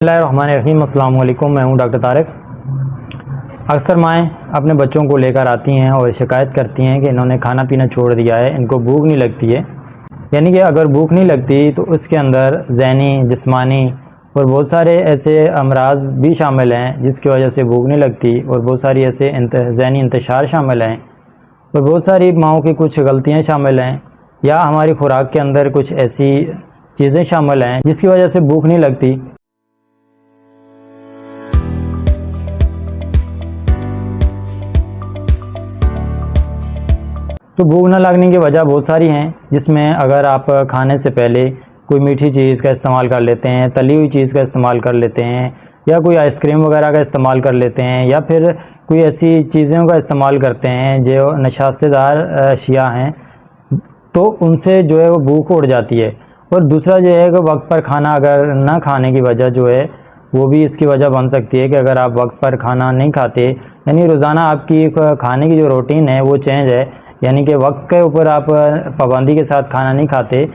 बिस्मिल्लाहिर्रहमानिर्रहीम। अस्सलाम वालेकुम। मैं हूं डॉक्टर तारिक। अक्सर माएँ अपने बच्चों को लेकर आती हैं और शिकायत करती हैं कि इन्होंने खाना पीना छोड़ दिया है, इनको भूख नहीं लगती है। यानी कि अगर भूख नहीं लगती तो उसके अंदर ज़हनी, जिस्मानी और बहुत सारे ऐसे अमराज़ भी शामिल हैं जिसकी वजह से भूख नहीं लगती, और बहुत सारी ऐसे ज़हनी इंतशार शामिल हैं, और बहुत सारी माओं की कुछ गलतियाँ शामिल हैं, या हमारी खुराक के अंदर कुछ ऐसी चीज़ें शामिल हैं जिसकी वजह से भूख नहीं लगती। तो भूख न लगने की वजह बहुत सारी हैं, जिसमें अगर आप खाने से पहले कोई मीठी चीज़ का इस्तेमाल कर लेते हैं, तली हुई चीज़ का इस्तेमाल कर लेते हैं, या कोई आइसक्रीम वगैरह का इस्तेमाल कर लेते हैं, या फिर कोई ऐसी चीज़ों का इस्तेमाल करते हैं जो नशास्तेदार अशिया हैं, तो उनसे जो है वो भूख उड़ जाती है। और दूसरा जो है कि वक्त पर खाना अगर ना खाने की वजह जो है वो भी इसकी वजह बन सकती है कि अगर आप वक्त पर खाना नहीं खाते, यानी रोज़ाना आपकी खाने की जो रूटीन है वो चेंज है, यानी कि वक्त के ऊपर आप पाबंदी के साथ खाना नहीं खाते,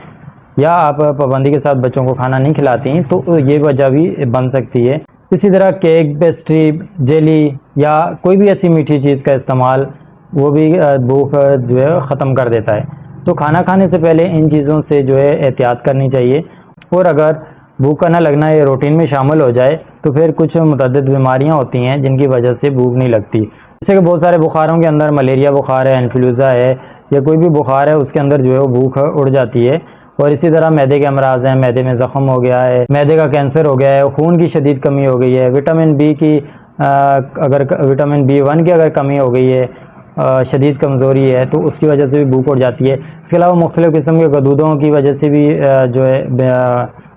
या आप पाबंदी के साथ बच्चों को खाना नहीं खिलाती, तो ये वजह भी बन सकती है। इसी तरह केक, पेस्ट्री, जेली या कोई भी ऐसी मीठी चीज़ का इस्तेमाल वो भी भूख जो है ख़त्म कर देता है। तो खाना खाने से पहले इन चीज़ों से जो है एहतियात करनी चाहिए, और अगर भूख का ना लगना ये रूटीन में शामिल हो जाए तो फिर कुछ मुतअद्दिद बीमारियां होती हैं जिनकी वजह से भूख नहीं लगती। जैसे कि बहुत सारे बुखारों के अंदर मलेरिया बुखार है, इन्फ्लुएंजा है, या कोई भी बुखार है, उसके अंदर जो है वो भूख उड़ जाती है। और इसी तरह मैदे के अमराज हैं, मैदे में ज़ख़म हो गया है, मैदे का कैंसर हो गया है, खून की शदीद कमी हो गई है, विटामिन बी की अगर विटामिन B1 की अगर कमी हो गई है, शदीद कमज़ोरी है, तो उसकी वजह से भी भूख उड़ जाती है। इसके अलावा मुख्तलिफ़ किस्म के गदूदों की वजह से भी जो है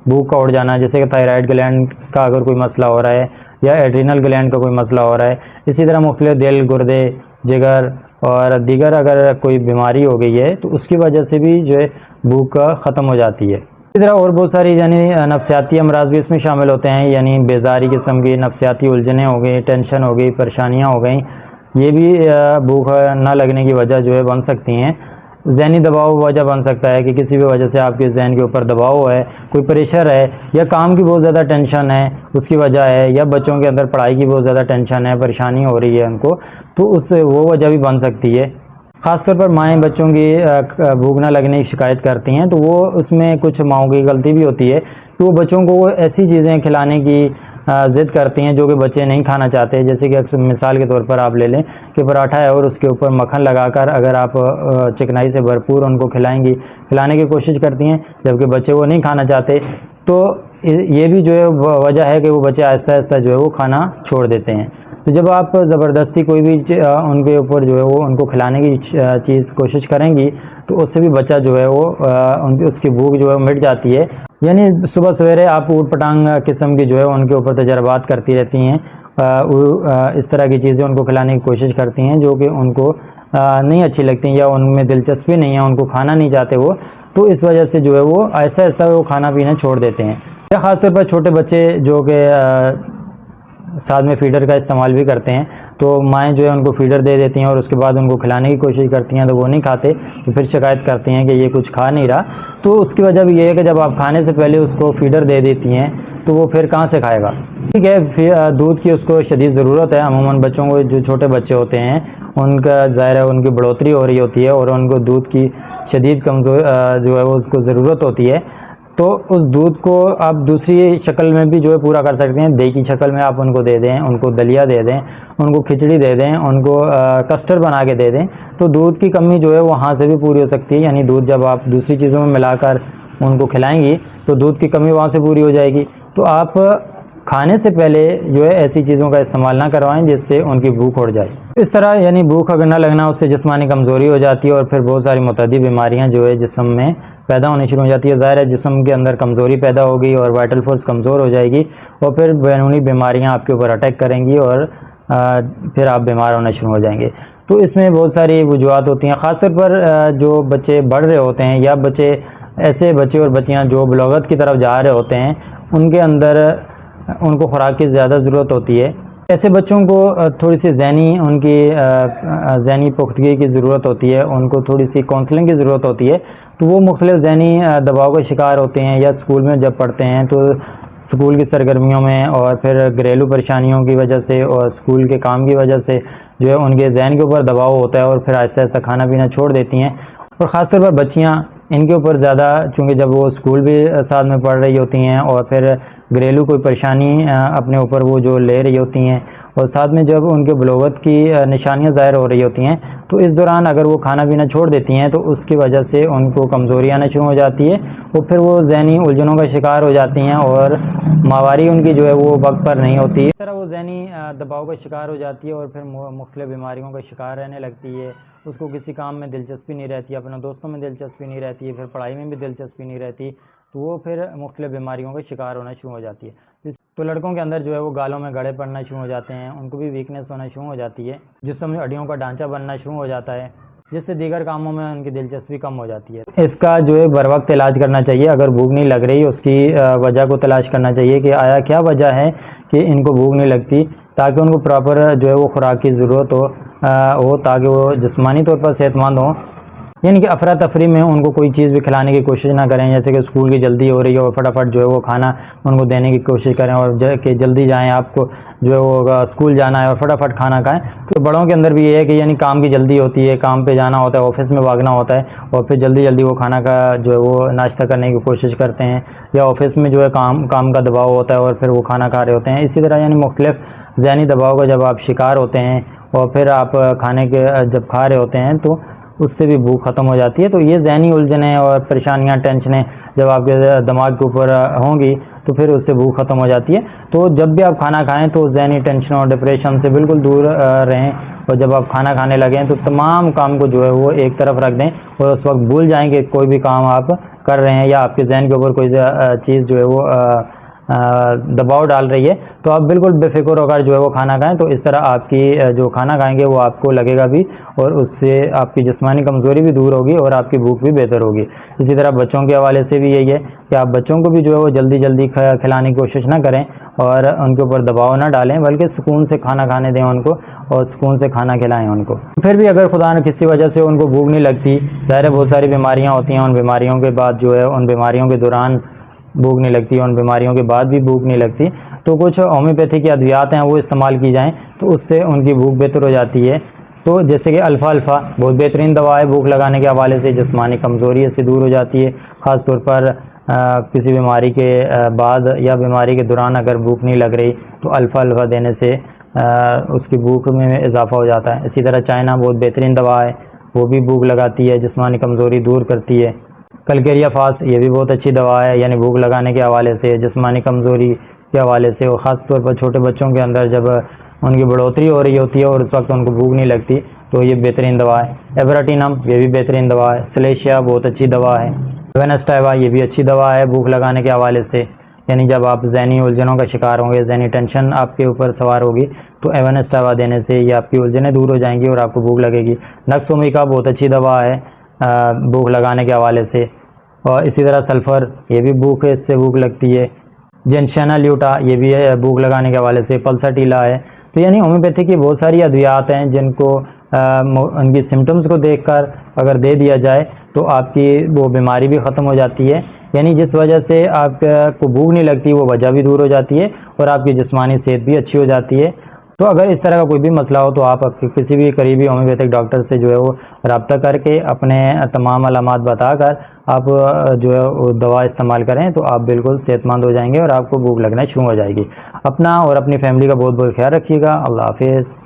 भूख का उड़ जाना, जैसे कि थायराइड ग्लैंड का अगर कोई मसला हो रहा है, या एड्रीनल ग्लैंड का कोई मसला हो रहा है। इसी तरह मुख्तलिफ़ दिल, गुर्दे, जिगर और दीगर अगर कोई बीमारी हो गई है तो उसकी वजह से भी जो है भूख ख़त्म हो जाती है। इसी तरह और बहुत सारी यानी नफ्सियाती अमराज भी इसमें शामिल होते हैं, यानी बेजारी किस्म की नफ्सियाती उलझनें हो गई, टेंशन हो गई, परेशानियाँ हो गई, ये भी भूख ना लगने की वजह जो है बन सकती हैं। ज़हनी दबाव वजह बन सकता है कि किसी भी वजह से आपके जहन के ऊपर दबाव है, कोई प्रेशर है, या काम की बहुत ज़्यादा टेंशन है उसकी वजह है, या बच्चों के अंदर पढ़ाई की बहुत ज़्यादा टेंशन है, परेशानी हो रही है उनको, तो उससे वो वजह भी बन सकती है। ख़ासतौर पर माएँ बच्चों की भूख ना लगने की शिकायत करती हैं, तो वो उसमें कुछ माओं की गलती भी होती है कि वो बच्चों को ऐसी चीज़ें खिलाने की ज़िद करती हैं जो कि बच्चे नहीं खाना चाहते। जैसे कि अक्सर मिसाल के तौर पर आप ले लें कि पराठा है और उसके ऊपर मक्खन लगाकर अगर आप चिकनाई से भरपूर उनको खिलाने की कोशिश करती हैं, जबकि बच्चे वो नहीं खाना चाहते, तो ये भी जो है वजह है कि वो बच्चे आहिस्ता आहिस्ता जो है वो खाना छोड़ देते हैं। तो जब आप ज़बरदस्ती कोई भी उनके ऊपर जो है वो उनको खिलाने की चीज़ कोशिश करेंगी, तो उससे भी बच्चा जो है वो उसकी भूख जो है मिट जाती है। यानी सुबह सवेरे आप ऊट पटांग किस्म की जो है उनके ऊपर तजर्बात करती रहती हैं, इस तरह की चीज़ें उनको खिलाने की कोशिश करती हैं जो कि उनको नहीं अच्छी लगती, या उनमें दिलचस्पी नहीं है, उनको खाना नहीं चाहते वो, तो इस वजह से जो है वो आहिस्ता आहिस्ता वो खाना पीना छोड़ देते हैं। या ख़ासतौर पर छोटे बच्चे जो कि साथ में फ़ीडर का इस्तेमाल भी करते हैं, तो माएँ जो है उनको फ़ीडर दे देती हैं और उसके बाद उनको खिलाने की कोशिश करती हैं, तो वो नहीं खाते, तो फिर शिकायत करती हैं कि ये कुछ खा नहीं रहा। तो उसकी वजह भी ये है कि जब आप खाने से पहले उसको फ़ीडर दे देती हैं तो वो फिर कहाँ से खाएगा। ठीक है, फिर दूध की उसको शदीद ज़रूरत है। अमूमन बच्चों को, जो छोटे बच्चे होते हैं, उनका ज़ाहिर है उनकी बढ़ोतरी हो रही होती है और उनको दूध की शदीद कमज़ोर जो है वो उसको ज़रूरत होती है। तो उस दूध को आप दूसरी शक्ल में भी जो है पूरा कर सकते हैं। दही की शक्ल में आप उनको दे दें, उनको दलिया दे दें, उनको खिचड़ी दे दें, उनको कस्टर्ड बना के दे दें, तो दूध की कमी जो है वहाँ से भी पूरी हो सकती है। यानी दूध जब आप दूसरी चीज़ों में मिलाकर उनको खिलाएंगी तो दूध की कमी वहाँ से पूरी हो जाएगी। तो आप खाने से पहले जो है ऐसी चीज़ों का इस्तेमाल ना करवाएं जिससे उनकी भूख उड़ जाए। इस तरह यानी भूख अगर ना लगना, उससे जिस्मानी कमज़ोरी हो जाती है और फिर बहुत सारी मुतअद्दिद बीमारियां जो है जिस्म में पैदा होनी शुरू हो जाती है। ज़ाहिर है जिस्म के अंदर कमज़ोरी पैदा होगी और वाइटल फोर्स कमज़ोर हो जाएगी, और फिर बैरूनी बीमारियां आपके ऊपर अटैक करेंगी और फिर आप बीमार होना शुरू हो जाएंगे। तो इसमें बहुत सारी वजूहत होती हैं। ख़ासतौर पर जो बच्चे बढ़ रहे होते हैं, या बच्चे ऐसे बच्चे और बच्चियाँ जो बलूगत की तरफ जा रहे होते हैं, उनके अंदर उनको खुराक की ज़्यादा ज़रूरत होती है। ऐसे बच्चों को थोड़ी सी ज़हनी पुख्तगी की ज़रूरत होती है, उनको थोड़ी सी काउंसलिंग की ज़रूरत होती है। तो वो मुख्तलिफ़ ज़हनी दबाव का शिकार होते हैं, या स्कूल में जब पढ़ते हैं तो स्कूल की सरगर्मियों में और फिर घरेलू परेशानियों की वजह से और स्कूल के काम की वजह से जो है उनके जहन के ऊपर दबाव होता है और फिर आहिस्ता आहिस्ता खाना पीना छोड़ देती हैं। और ख़ासतौर पर बच्चियाँ, इनके ऊपर ज़्यादा, चूँकि जब वो स्कूल भी साथ में पढ़ रही होती हैं और फिर घरेलू कोई परेशानी अपने ऊपर वो जो ले रही होती हैं और साथ में जब उनके बलोगत की निशानियां ज़ाहिर हो रही होती हैं, तो इस दौरान अगर वो खाना पीना छोड़ देती हैं तो उसकी वजह से उनको कमज़ोरी आना शुरू हो जाती है और फिर वो ज़हनी उलझनों का शिकार हो जाती हैं और माहवारी उनकी जो है वो वक्त पर नहीं होती। इस तरह वो ज़हनी दबाव का शिकार हो जाती है और फिर मुख्तलिफ़ बीमारियों का शिकार रहने लगती है। उसको किसी काम में दिलचस्पी नहीं रहती, अपने दोस्तों में दिलचस्पी नहीं रहती है, फिर पढ़ाई में भी दिलचस्पी नहीं रहती, तो वो फिर मुख्तलिफ़ बीमारियों का शिकार होना शुरू हो जाती है। तो लड़कों के अंदर जो है वो गालों में गड़े पड़ना शुरू हो जाते हैं, उनको भी वीकनेस होना शुरू हो जाती है, जिसमें हड्डियों का ढांचा बनना शुरू हो जाता है, जिससे दीगर कामों में उनकी दिलचस्पी कम हो जाती है। इसका जो है बर वक्त इलाज करना चाहिए। अगर भूख नहीं लग रही, उसकी वजह को तलाश करना चाहिए कि आया क्या वजह है कि इनको भूख नहीं लगती, ताकि उनको प्रॉपर जो है वो खुराक की ज़रूरत हो ताकि वो जिस्मानी तौर पर सेहतमंद हों। यानी कि अफरा तफरी में उनको कोई चीज़ भी खिलाने की कोशिश ना करें, जैसे कि स्कूल की जल्दी हो रही है और फटाफट जो है वो खाना उनको देने की कोशिश करें और कि जल्दी जाएं, आपको जो है वो स्कूल जाना है और फटाफट खाना खाएं। तो बड़ों के अंदर भी ये है कि यानी काम की जल्दी होती है, काम पे जाना होता है, ऑफिस में भागना होता है और फिर जल्दी जल्दी वो खाना का जो है वो नाश्ता करने की कोशिश करते हैं, या ऑफिस में जो है काम का दबाव होता है और फिर वो खाना खा रहे होते हैं। इसी तरह यानी मुख्तलिफ ज़हनी दबाव का जब आप शिकार होते हैं और फिर आप खाने के जब खा रहे होते हैं तो उससे भी भूख ख़त्म हो जाती है। तो ये ज़हनी उलझनें और परेशानियाँ, टेंशनें जब आपके दिमाग के ऊपर होंगी तो फिर उससे भूख ख़त्म हो जाती है। तो जब भी आप खाना खाएं तो ज़हनी टेंशन और डिप्रेशन से बिल्कुल दूर रहें और जब आप खाना खाने लगें तो तमाम काम को जो है वो एक तरफ रख दें और उस वक्त भूल जाएं कि कोई भी काम आप कर रहे हैं या आपके जहन के ऊपर कोई चीज़ जो है वो दबाव डाल रही है। तो आप बिल्कुल बेफिक्र होकर जो है वो खाना खाएं। तो इस तरह आपकी जो खाना खाएंगे वो आपको लगेगा भी और उससे आपकी जिस्मानी कमज़ोरी भी दूर होगी और आपकी भूख भी बेहतर होगी। इसी तरह बच्चों के हवाले से भी यही है कि आप बच्चों को भी जो है वो जल्दी जल्दी खिलाने की कोशिश ना करें और उनके ऊपर दबाव ना डालें, बल्कि सुकून से खाना खाने दें उनको और सुकून से खाना खिलाएं उनको। फिर भी अगर खुदा न किसी वजह से उनको भूख नहीं लगती, ज़ाहिर है बहुत सारी बीमारियाँ होती हैं, उन बीमारियों के बाद जो है उन बीमारियों के दौरान भूख नहीं लगती, उन बीमारियों के बाद भी भूख नहीं लगती, तो कुछ होम्योपैथी की अद्वियात हैं वो इस्तेमाल की जाएं तो उससे उनकी भूख बेहतर हो जाती है। तो जैसे कि अल्फ़ा बहुत बेहतरीन दवा है भूख लगाने के हवाले से, जिस्मानी कमज़ोरी इससे दूर हो जाती है। ख़ास तौर पर किसी बीमारी के बाद या बीमारी के दौरान अगर भूख नहीं लग रही तो अल्फ़ा देने से उसकी भूख में इजाफ़ा हो जाता है। इसी तरह चाइना बहुत बेहतरीन दवा है, वो भी भूख लगाती है, जिस्मानी कमज़ोरी दूर करती है। कलकेरिया फास ये भी बहुत अच्छी दवा है, यानी भूख लगाने के हवाले से, जिस्मानी कमज़ोरी के हवाले से, और ख़ास तौर पर छोटे बच्चों के अंदर जब उनकी बढ़ोतरी हो रही होती है और उस वक्त उनको भूख नहीं लगती तो ये बेहतरीन दवा है। एवराटिनम ये भी बेहतरीन दवा है। सलेशिया बहुत अच्छी दवा है। वेनेस्टाइवा ये भी अच्छी दवा है भूख लगाने के हवाले से, यानी जब आप ज़हनी उलझनों का शिकार होंगे, ज़हनी टेंशन आपके ऊपर सवार होगी तो एवेनेस्टाइवा देने से ये आपकी उलझनें दूर हो जाएंगी और आपको भूख लगेगी। नक्स ओमिका बहुत अच्छी दवा है भूख लगाने के हवाले से, और इसी तरह सल्फ़र ये भी भूख है, इससे भूख लगती है। जेनशना ल्यूटा ये भी है भूख लगाने के हवाले से। पल्साटीला है। तो यानी होम्योपैथी की बहुत सारी अद्वियात हैं जिनको उनकी सिम्टम्स को देखकर अगर दे दिया जाए तो आपकी वो बीमारी भी ख़त्म हो जाती है, यानी जिस वजह से आपको भूख नहीं लगती वो वजह भी दूर हो जाती है और आपकी जिस्मानी सेहत भी अच्छी हो जाती है। तो अगर इस तरह का कोई भी मसला हो तो आप किसी भी करीबी होम्योपैथिक डॉक्टर से जो है वो रब्ता करके अपने तमाम अलामात बताकर आप जो है वो दवा इस्तेमाल करें तो आप बिल्कुल सेहतमंद हो जाएंगे और आपको भूख लगना शुरू हो जाएगी। अपना और अपनी फैमिली का बहुत बहुत ख्याल रखिएगा। अल्लाह हाफिज़।